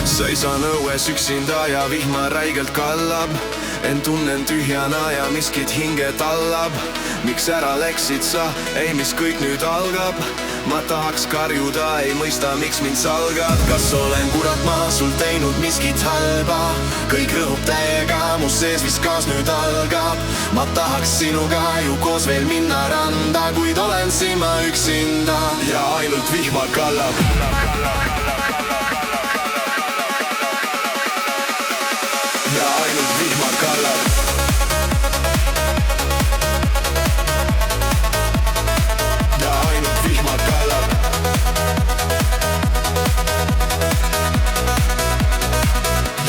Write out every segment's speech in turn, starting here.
seisan õues üksinda ja vihma räigelt kallab. Ent tunnen tühjana ja miskit hinge tallab. Miks ära läksid sa, ei mis kõik nüüd algab? Ma tahaks karjuda, ei mõista miks mind salgad. Kas olen kurat ma sul teinud miskit halba? Kõik rõhub täiega, mu sees vist gaas nüüd algab. Ma tahaks sinuga ju koos veel minna randa, kuid olen siin ma üksinda ja ainult vihma kallab. Ja ainult vihma kallab. Ja ainult vihma kallab.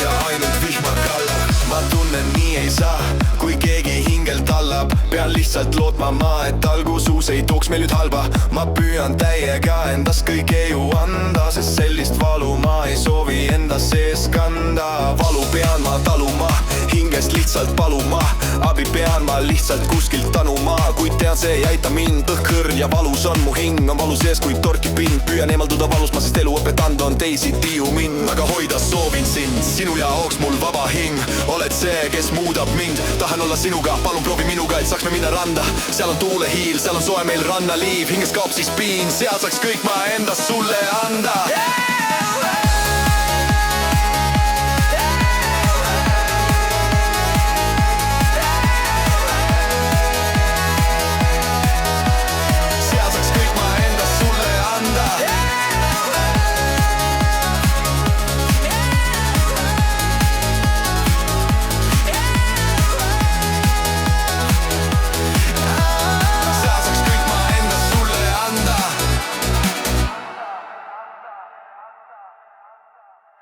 Ja ainult vihma kallab. Ma tunnen nii ei saa, kui keegi hingelt tallab. Pean lihtsalt lootma ma, et algusus ei tooks meil nüüd halba. Ma püüan täiega endast kõige ju anda, sest sellist valu ma ei soovi enda sees kanda. Valu pean ma taluma, hingest lihtsalt paluma. Abi pean ma lihtsalt kuskilt tanuma, kuid tean see ei aita mind. Õhkõrn ja valus on mu hing, on valu sees kuid torkib pind. Püüan eemalduda valust ma, sest elu õpetanud on teisiti ju mind. Aga hoida soovin sind, sinu jaoks mul vaba hing. Oled see, kes muudab mind, tahan olla sinuga, palun proovi minuga, et saaks me minna randa. Seal on tuulehiil, seal on soe meil rannaliiv, hinges kaob siis piin, seal saaks kõik ma endast sulle anda.